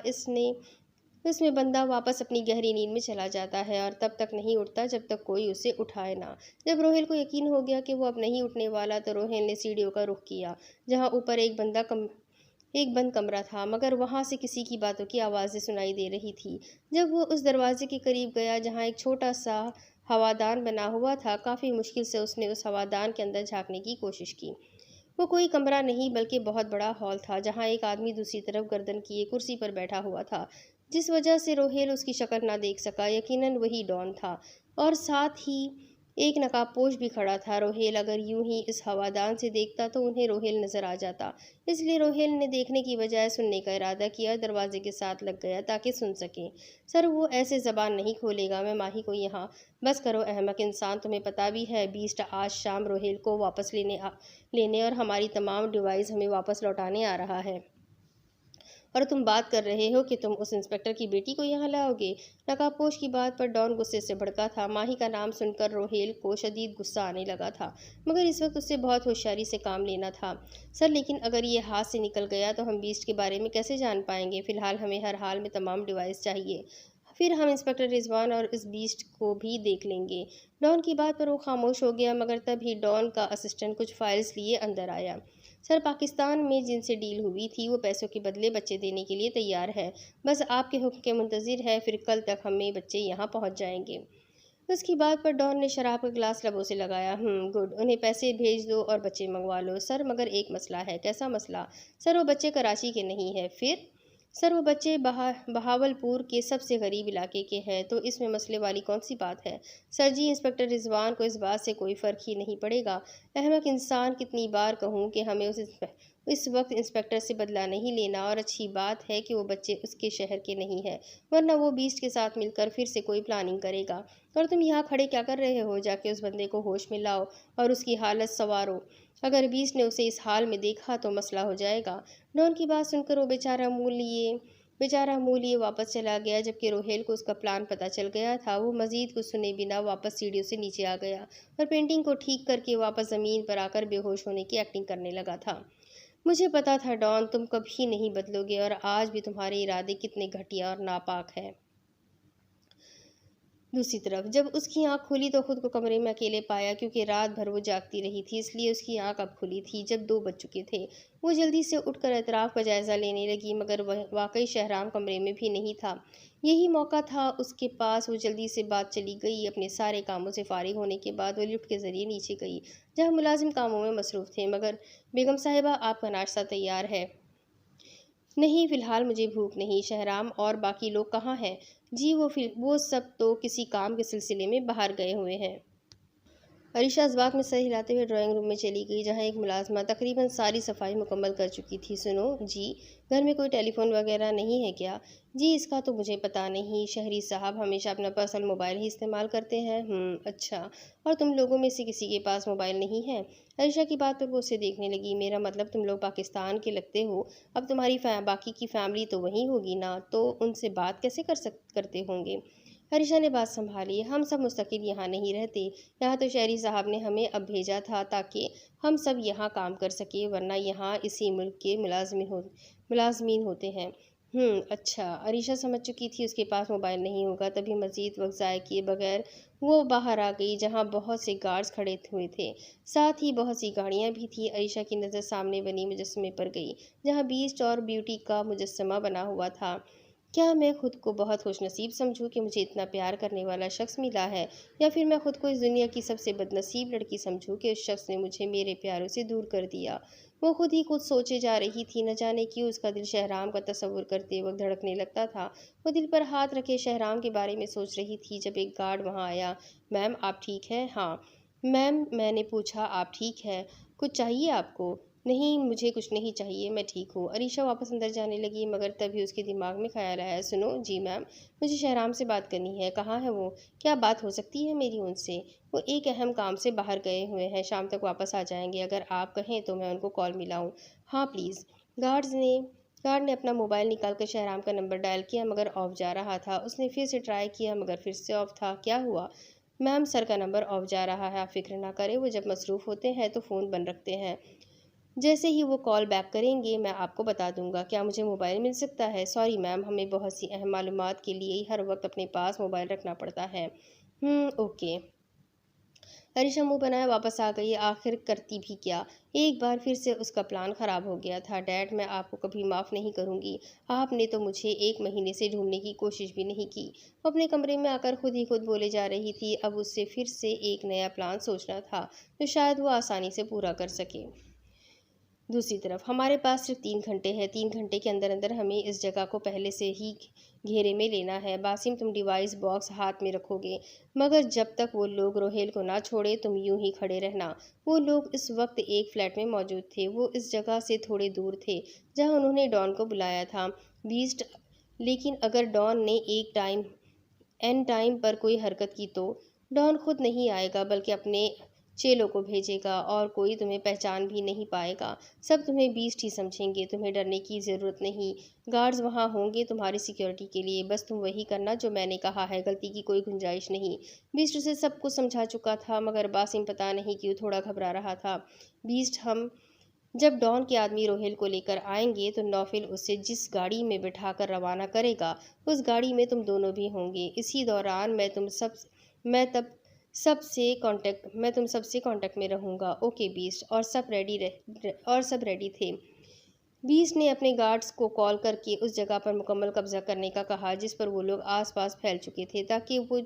اس میں بندہ واپس اپنی گہری نیند میں چلا جاتا ہے اور تب تک نہیں اٹھتا جب تک کوئی اسے اٹھائے نہ۔ جب روہیل کو یقین ہو گیا کہ وہ اب نہیں اٹھنے والا تو روہیل نے سیڑھیوں کا رخ کیا، جہاں اوپر ایک بند کمرہ تھا، مگر وہاں سے کسی کی باتوں کی آوازیں سنائی دے رہی تھی۔ جب وہ اس دروازے کے قریب گیا جہاں ایک چھوٹا سا ہوادان بنا ہوا تھا، کافی مشکل سے اس نے اس ہوادان کے اندر جھانکنے کی کوشش کی۔ وہ کوئی کمرہ نہیں بلکہ بہت بڑا ہال تھا، جہاں ایک آدمی دوسری طرف گردن کیے کرسی پر بیٹھا ہوا تھا، جس وجہ سے روہیل اس کی شکل نہ دیکھ سکا۔ یقیناً وہی ڈان تھا، اور ساتھ ہی ایک نقاب پوش بھی کھڑا تھا۔ روہیل اگر یوں ہی اس ہوادان سے دیکھتا تو انہیں روہیل نظر آ جاتا، اس لیے روہیل نے دیکھنے کی بجائے سننے کا ارادہ کیا، دروازے کے ساتھ لگ گیا تاکہ سن سکے۔ سر، وہ ایسے زبان نہیں کھولے گا، میں ماہی کو یہاں۔ بس کرو احمق انسان، تمہیں پتہ بھی ہے بیسٹ آج شام روہیل کو واپس لینے اور ہماری تمام ڈیوائس ہمیں واپس لوٹانے آ رہا ہے، اور تم بات کر رہے ہو کہ تم اس انسپکٹر کی بیٹی کو یہاں لاؤ گے۔ نقاب پوش کی بات پر ڈان غصے سے بھڑکا تھا۔ ماہی کا نام سن کر روہیل کو شدید غصہ آنے لگا تھا، مگر اس وقت اسے بہت ہوشیاری سے کام لینا تھا۔ سر، لیکن اگر یہ ہاتھ سے نکل گیا تو ہم بیسٹ کے بارے میں کیسے جان پائیں گے؟ فی الحال ہمیں ہر حال میں تمام ڈیوائس چاہیے، پھر ہم انسپکٹر رضوان اور اس بیسٹ کو بھی دیکھ لیں گے۔ ڈان کی بات پر وہ خاموش ہو گیا، مگر تب ہی ڈان کا اسسٹنٹ کچھ فائلز لیے اندر آیا۔ سر، پاکستان میں جن سے ڈیل ہوئی تھی وہ پیسوں کے بدلے بچے دینے کے لیے تیار ہے، بس آپ کے حکم کے منتظر ہے، پھر کل تک ہمیں بچے یہاں پہنچ جائیں گے۔ اس کی بات پر ڈان نے شراب کا گلاس لبوں سے لگایا۔ گڈ، انہیں پیسے بھیج دو اور بچے منگوا لو۔ سر، مگر ایک مسئلہ ہے۔ کیسا مسئلہ؟ سر، وہ بچے کراچی کے نہیں ہیں۔ پھر؟ سر، وہ بچے بہاولپور کے سب سے غریب علاقے کے ہیں، تو اس میں مسئلے والی کون سی بات ہے؟ سر جی، انسپکٹر رضوان کو اس بات سے کوئی فرق ہی نہیں پڑے گا۔ احمق انسان، کتنی بار کہوں کہ ہمیں اس وقت انسپکٹر سے بدلہ نہیں لینا، اور اچھی بات ہے کہ وہ بچے اس کے شہر کے نہیں ہیں، ورنہ وہ بیسٹ کے ساتھ مل کر پھر سے کوئی پلاننگ کرے گا۔ اور تم یہاں کھڑے کیا کر رہے ہو؟ جا کے اس بندے کو ہوش میں لاؤ اور اس کی حالت سنوارو۔ اگر بیسٹ نے اسے اس حال میں دیکھا تو مسئلہ ہو جائے گا۔ ڈان کی بات سن کر وہ بیچارہ منہ لیے واپس چلا گیا، جبکہ روہیل کو اس کا پلان پتہ چل گیا تھا۔ وہ مزید کچھ سنے بنا واپس سیڑھیوں سے نیچے آ گیا اور پینٹنگ کو ٹھیک کر کے واپس زمین پر آ کر بے ہوش ہونے کی ایکٹنگ کرنے لگا تھا۔ مجھے پتا تھا ڈان، تم کبھی نہیں بدلو گے، اور آج بھی تمہارے ارادے کتنے گھٹیا اور ناپاک ہیں۔ دوسری طرف جب اس کی آنکھ کھلی تو خود کو کمرے میں اکیلے پایا، کیونکہ رات بھر وہ جاگتی رہی تھی، اس لیے اس کی آنکھ اب کھلی تھی جب 2 بج چکے تھے۔ وہ جلدی سے اٹھ کر اطراف کا جائزہ لینے لگی، مگر واقعی شہرام کمرے میں بھی نہیں تھا۔ یہی موقع تھا اس کے پاس۔ وہ جلدی سے بات چلی گئی۔ اپنے سارے کاموں سے فارغ ہونے کے بعد وہ لفٹ کے ذریعے نیچے گئی، جہاں ملازم کاموں میں مصروف تھے۔ مگر بیگم صاحبہ، آپ کا ناشتہ تیار ہے؟ نہیں، فی الحال مجھے بھوک نہیں۔ شہرام اور باقی لوگ کہاں ہیں؟ جی وہ سب تو کسی کام کے سلسلے میں باہر گئے ہوئے ہیں۔ عریشہ اس بات میں سر ہلاتے ہوئے ڈرائنگ روم میں چلی گئی، جہاں ایک ملازمہ تقریباً ساری صفائی مکمل کر چکی تھی۔ سنو جی، گھر میں کوئی ٹیلی فون وغیرہ نہیں ہے کیا؟ جی اس کا تو مجھے پتہ نہیں، شہری صاحب ہمیشہ اپنا پرسنل موبائل ہی استعمال کرتے ہیں۔ اچھا، اور تم لوگوں میں سے کسی کے پاس موبائل نہیں ہے؟ عریشہ کی بات پر وہ اسے دیکھنے لگی۔ میرا مطلب تم لوگ پاکستان کے لگتے ہو، اب تمہاری باقی کی فیملی تو وہیں ہوگی نا، تو ان سے بات کیسے کرتے ہوں گے؟ عریشہ نے بات سنبھالی۔ ہم سب مستقل یہاں نہیں رہتے، یہاں تو شہری صاحب نے ہمیں اب بھیجا تھا تاکہ ہم سب یہاں کام کر سکیں، ورنہ یہاں اسی ملک کے ملازمین ہوتے ہیں۔ اچھا۔ عریشہ سمجھ چکی تھی اس کے پاس موبائل نہیں ہوگا، تبھی مزید وقت ضائع کیے بغیر وہ باہر آ گئی، جہاں بہت سے گارڈز کھڑے ہوئے تھے، ساتھ ہی بہت سی گاڑیاں بھی تھیں۔ عریشہ کی نظر سامنے بنی مجسمے پر گئی، جہاں بیسٹ اور بیوٹی کا مجسمہ بنا ہوا تھا۔ کیا میں خود کو بہت خوش نصیب سمجھوں کہ مجھے اتنا پیار کرنے والا شخص ملا ہے، یا پھر میں خود کو اس دنیا کی سب سے بد نصیب لڑکی سمجھوں کہ اس شخص نے مجھے میرے پیاروں سے دور کر دیا؟ وہ خود ہی خود سوچے جا رہی تھی۔ نہ جانے کیوں اس کا دل شہرام کا تصور کرتے وقت دھڑکنے لگتا تھا۔ وہ دل پر ہاتھ رکھے شہرام کے بارے میں سوچ رہی تھی جب ایک گارڈ وہاں آیا۔ میم آپ ٹھیک ہیں؟ ہاں میم، میں نے پوچھا آپ ٹھیک ہیں؟ کچھ چاہیے آپ کو؟ نہیں مجھے کچھ نہیں چاہیے، میں ٹھیک ہوں۔ عریشہ واپس اندر جانے لگی، مگر تبھی اس کے دماغ میں خیال آیا۔ سنو جی میم، مجھے شہرام سے بات کرنی ہے۔ کہاں ہے وہ؟ کیا بات ہو سکتی ہے میری ان سے؟ وہ ایک اہم کام سے باہر گئے ہوئے ہیں، شام تک واپس آ جائیں گے۔ اگر آپ کہیں تو میں ان کو کال ملاؤں؟ ہاں پلیز۔ گارڈ نے اپنا موبائل نکال کر شہرام کا نمبر ڈائل کیا، مگر آف جا رہا تھا۔ اس نے پھر سے ٹرائی کیا، مگر پھر سے آف تھا۔ کیا ہوا؟ میم سر کا نمبر آف جا رہا ہے، آپ فکر نہ کریں، وہ جب مصروف ہوتے ہیں تو فون بند رکھتے ہیں۔ جیسے ہی وہ کال بیک کریں گے میں آپ کو بتا دوں گا۔ کیا مجھے موبائل مل سکتا ہے؟ سوری میم، ہمیں بہت سی اہم معلومات کے لیے ہر وقت اپنے پاس موبائل رکھنا پڑتا ہے۔ اوکے۔ عریشہ منہ بنائے واپس آ گئی۔ آخر کرتی بھی کیا، ایک بار پھر سے اس کا پلان خراب ہو گیا تھا۔ ڈیڈ میں آپ کو کبھی معاف نہیں کروں گی، آپ نے تو مجھے 1 مہینے سے ڈھونڈنے کی کوشش بھی نہیں کی۔ وہ اپنے کمرے میں آ کر خود ہی خود بولے جا رہی تھی۔ اب اس سے پھر سے ایک نیا پلان سوچنا تھا جو شاید وہ آسانی سے پورا کر سکے۔ دوسری طرف ہمارے پاس صرف 3 گھنٹے ہیں، 3 گھنٹے کے اندر اندر ہمیں اس جگہ کو پہلے سے ہی گھیرے میں لینا ہے۔ باسم تم ڈیوائس باکس ہاتھ میں رکھو گے، مگر جب تک وہ لوگ روہیل کو نہ چھوڑے تم یوں ہی کھڑے رہنا۔ وہ لوگ اس وقت ایک فلیٹ میں موجود تھے، وہ اس جگہ سے تھوڑے دور تھے جہاں انہوں نے ڈان کو بلایا تھا۔ بیسٹ لیکن اگر ڈان نے این ٹائم پر کوئی حرکت کی تو؟ ڈان خود نہیں آئے گا بلکہ اپنے چیلوں کو بھیجے گا، اور کوئی تمہیں پہچان بھی نہیں پائے گا، سب تمہیں بیسٹ ہی سمجھیں گے۔ تمہیں ڈرنے کی ضرورت نہیں، گارڈز وہاں ہوں گے تمہاری سیکیورٹی کے لیے، بس تم وہی کرنا جو میں نے کہا ہے، غلطی کی کوئی گنجائش نہیں۔ بیسٹ اسے سب کچھ سمجھا چکا تھا، مگر باسم پتہ نہیں کیوں تھوڑا گھبرا رہا تھا۔ بیسٹ جب ڈان کے آدمی روہیل کو لے کر آئیں گے تو نوفل اسے جس گاڑی میں بٹھا کر روانہ کرے گا، اس گاڑی میں تم دونوں بھی ہوں گے۔ اسی دوران میں تم سب سے کانٹیکٹ میں رہوں گا۔ Okay best. اور سب ریڈی تھے۔ بیسٹ نے اپنے گارڈز کو کال کر کے اس جگہ پر مکمل قبضہ کرنے کا کہا جس پر وہ لوگ آس پاس پھیل چکے تھے، تاکہ وہ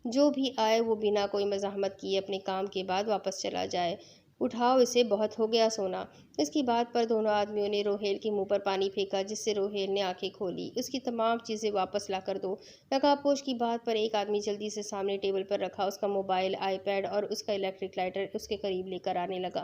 جو بھی آئے وہ بنا کوئی مزاحمت کیے اپنے کام کے بعد واپس چلا جائے۔ اٹھاؤ اسے، بہت ہو گیا سونا۔ اس کی بات پر دونوں آدمیوں نے روہیل کے منہ پر پانی پھینکا، جس سے روہیل نے آنکھیں کھولی۔ اس کی تمام چیزیں واپس لا کر دو۔ نقاب پوش کی بات پر ایک آدمی جلدی سے سامنے ٹیبل پر رکھا اس کا موبائل، آئی پیڈ اور اس کا الیکٹرک لائٹر اس کے قریب لے کر آنے لگا۔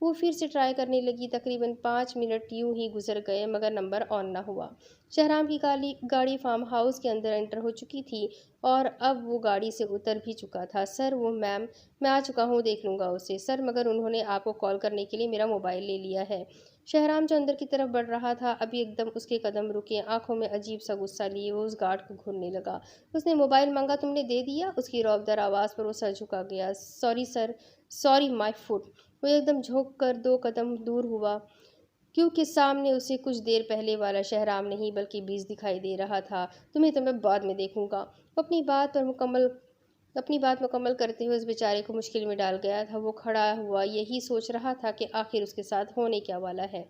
وہ پھر سے ٹرائی کرنے لگی۔ تقریباً 5 منٹ یوں ہی گزر گئے مگر نمبر آن نہ ہوا۔ شہرام کی گاڑی فارم ہاؤس کے اندر انٹر ہو چکی تھی اور اب وہ گاڑی سے اتر بھی چکا تھا۔ سر، وہ میم، میں آ چکا ہوں، دیکھ لوں گا اسے۔ سر، مگر انہوں نے آپ کو کال کرنے کے لیے میرا موبائل لے لیا ہے۔ شہرام جو اندر کی طرف بڑھ رہا تھا، ابھی ایک دم اس کے قدم رکے۔ آنکھوں میں عجیب سا غصہ لیے وہ اس گارڈ کو گھورنے لگا۔ اس نے موبائل مانگا، تم نے دے دیا؟ اس کی رعبدار آواز پر وہ سر جھکا گیا۔ سوری سر، سوری مائی فٹ۔ وہ ایک دم جھک کر 2 قدم دور ہوا کیونکہ سامنے اسے کچھ دیر پہلے والا شہرام نہیں بلکہ 20 دکھائی دے رہا تھا۔ تمہیں تو میں بعد میں دیکھوں گا۔ وہ اپنی بات مکمل کرتے ہوئے اس بیچارے کو مشکل میں ڈال گیا تھا۔ وہ کھڑا ہوا یہی سوچ رہا تھا کہ آخر اس کے ساتھ ہونے کیا والا ہے۔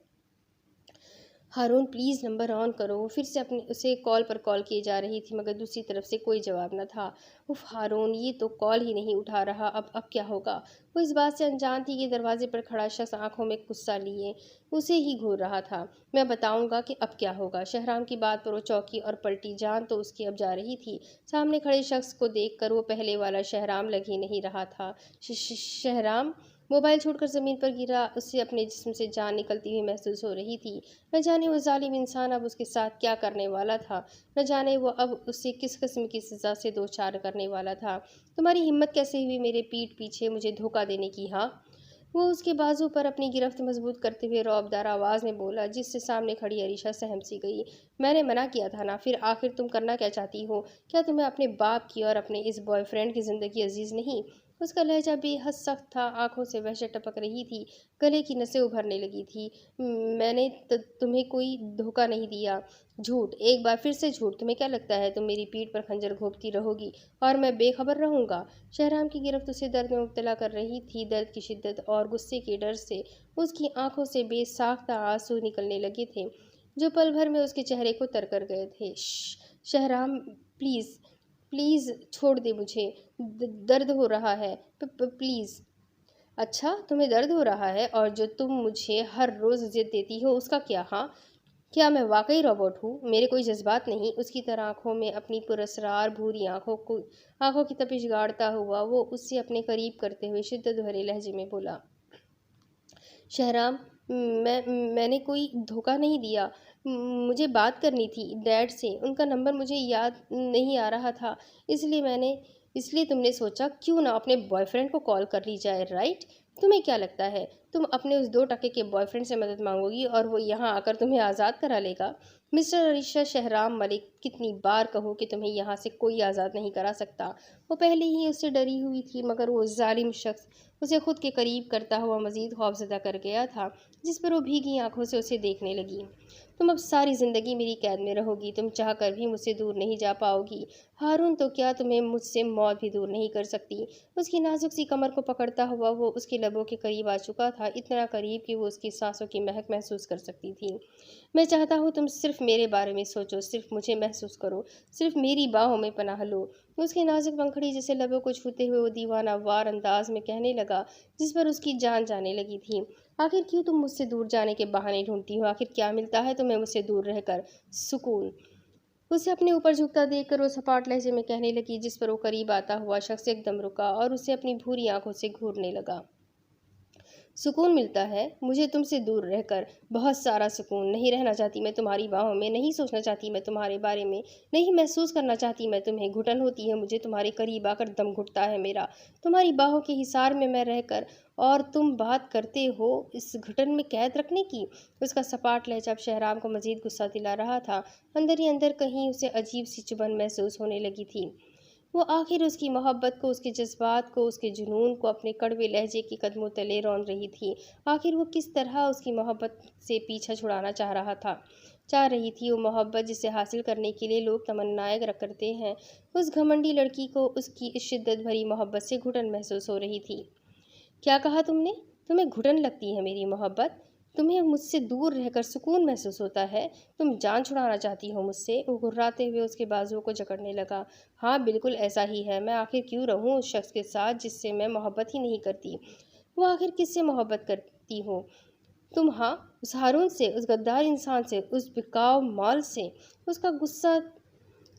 ہارون، پلیز نمبر آن کرو۔ وہ پھر سے اسے کال پر کال کیے جا رہی تھی مگر دوسری طرف سے کوئی جواب نہ تھا۔ اف ہارون، یہ تو کال ہی نہیں اٹھا رہا، اب کیا ہوگا؟ وہ اس بات سے انجان تھی کہ دروازے پر کھڑا شخص آنکھوں میں غصہ لیے اسے ہی گھور رہا تھا۔ میں بتاؤں گا کہ اب کیا ہوگا۔ شہرام کی بات پر وہ چوکی اور پلٹی۔ جان تو اس کی اب جا رہی تھی۔ سامنے کھڑے شخص کو دیکھ کر وہ پہلے والا شہرام لگ ہی نہیں رہا تھا۔ شہرام موبائل چھوڑ کر زمین پر گرا۔ اسے اپنے جسم سے جان نکلتی ہوئی محسوس ہو رہی تھی۔ نہ جانے وہ ظالم انسان اب اس کے ساتھ کیا کرنے والا تھا، نہ جانے وہ اب اسے کس قسم کی سزا سے دوچار کرنے والا تھا۔ تمہاری ہمت کیسے ہوئی میرے پیٹھ پیچھے مجھے دھوکہ دینے کی؟ ہاں؟ وہ اس کے بازو پر اپنی گرفت مضبوط کرتے ہوئے رعبدار آواز میں بولا، جس سے سامنے کھڑی عریشہ سہم سی گئی۔ میں نے منع کیا تھا نا، پھر آخر تم کرنا کیا چاہتی ہو؟ کیا تمہیں اپنے باپ کی اور اپنے اس بوائے فرینڈ کی زندگی عزیز نہیں؟ اس کا لہجہ بے حد سخت تھا، آنکھوں سے وحشت ٹپک رہی تھی، گلے کی نسیں ابھرنے لگی تھی۔ میں نے تمہیں کوئی دھوکہ نہیں دیا۔ جھوٹ، ایک بار پھر سے جھوٹ۔ تمہیں کیا لگتا ہے تم میری پیٹھ پر خنجر گھونپتی رہو گی اور میں بے خبر رہوں گا؟ شہرام کی گرفت اسے درد میں مبتلا کر رہی تھی۔ درد کی شدت اور غصے کے ڈر سے اس کی آنکھوں سے بے ساختہ آنسو نکلنے لگے تھے جو پل بھر میں اس کے چہرے کو تر کر گئے تھے۔ شہرام، پلیز پلیز چھوڑ دے مجھے، درد ہو رہا ہے، پلیز۔ اچھا، تمہیں درد ہو رہا ہے، اور جو تم مجھے ہر روز اذیت دیتی ہو اس کا کیا؟ ہاں، کیا میں واقعی روبوٹ ہوں؟ میرے کوئی جذبات نہیں؟ اس کی طرح آنکھوں میں اپنی پراسرار بھوری آنکھوں کی تپش گاڑتا ہوا وہ اس سے اپنے قریب کرتے ہوئے شدت بھرے لہجے میں بولا، شہرام، میں نے کوئی دھوکہ نہیں دیا۔ مجھے بات کرنی تھی ڈیڈ سے، ان کا نمبر مجھے یاد نہیں آ رہا تھا، اس لیے تم نے سوچا کیوں نہ اپنے بوائے فرینڈ کو کال کر لی جائے، رائٹ؟ تمہیں کیا لگتا ہے تم اپنے اس 2 ٹکے کے بوائے فرینڈ سے مدد مانگو گی اور وہ یہاں آ کر تمہیں آزاد کرا لے گا؟ مسٹر عریشہ شہرام ملک، کتنی بار کہوں کہ تمہیں یہاں سے کوئی آزاد نہیں کرا سکتا؟ وہ پہلے ہی اس سے ڈری ہوئی تھی مگر وہ ظالم شخص اسے خود کے قریب کرتا ہوا مزید خوفزدہ کر گیا تھا، جس پر وہ بھیگی آنکھوں سے اسے دیکھنے لگی۔ تم اب ساری زندگی میری قید میں رہو گی، تم چاہ کر بھی مجھ سے دور نہیں جا پاؤ گی۔ ہارون، تو کیا تمہیں مجھ سے موت بھی دور نہیں کر سکتی؟ اس کی نازک سی کمر کو پکڑتا ہوا وہ اس کے لبوں کے قریب آ چکا تھا، اتنا قریب کہ وہ اس کی سانسوں کی مہک محسوس کر سکتی تھی۔ میں چاہتا ہوں تم صرف میرے بارے میں سوچو، صرف مجھے محسوس کرو، صرف میری باہوں میں پناہ لو۔ اس کی نازک پنکھڑی جسے لبوں کو چھوتے ہوئے وہ دیوانہ وار انداز میں کہنے لگا جس پر اس کی جان جانے لگی تھی، آخر کیوں تم مجھ سے دور جانے کے بہانے ڈھونڈتی ہو؟ آخر کیا ملتا ہے تمہیں مجھ سے دور رہ کر؟ سکون۔ اسے اپنے اوپر جھکتا دیکھ کر وہ سپاٹ لہجے میں کہنے لگی جس پر وہ قریب آتا ہوا شخص ایک دم رکا اور اسے اپنی بھوری آنکھوں سے گھورنے لگا۔ سکون ملتا ہے مجھے تم سے دور رہ کر، بہت سارا سکون۔ نہیں رہنا چاہتی میں تمہاری باہوں میں، نہیں سوچنا چاہتی میں تمہارے بارے میں، نہیں محسوس کرنا چاہتی میں تمہیں۔ گھٹن ہوتی ہے مجھے تمہارے قریب آ کر، دم گھٹتا ہے میرا تمہاری باہوں کے حصار میں رہ کر، اور تم بات کرتے ہو اس گھٹن میں قید رکھنے کی۔ اس کا سپاٹ لہجہ اب شہرام کو مزید غصہ دلا رہا تھا، اندر ہی اندر کہیں اسے عجیب سی چبھن محسوس ہونے لگی تھی۔ وہ آخر اس کی محبت کو، اس کے جذبات کو، اس کے جنون کو اپنے کڑوے لہجے کے قدموں تلے روند رہی تھی۔ آخر وہ کس طرح اس کی محبت سے پیچھا چھڑانا چاہ رہی تھی، وہ محبت جسے حاصل کرنے کے لیے لوگ تمنائیں کرتے ہیں۔ اس گھمنڈی لڑکی کو اس کی اس شدت بھری محبت سے گھٹن محسوس ہو رہی تھی۔ کیا کہا تم نے؟ تمہیں گھٹن لگتی ہے میری محبت؟ تمہیں مجھ سے دور رہ کر سکون محسوس ہوتا ہے؟ تم جان چھڑانا چاہتی ہو مجھ سے؟ وہ گھراتے ہوئے اس کے بازوؤں کو جکڑنے لگا۔ ہاں، بالکل ایسا ہی ہے۔ میں آخر کیوں رہوں اس شخص کے ساتھ جس سے میں محبت ہی نہیں کرتی؟ وہ آخر کس سے محبت کرتی ہو تم؟ ہاں، اس ہارون سے، اس غدار انسان سے، اس بکاؤ مال سے۔ اس کا غصہ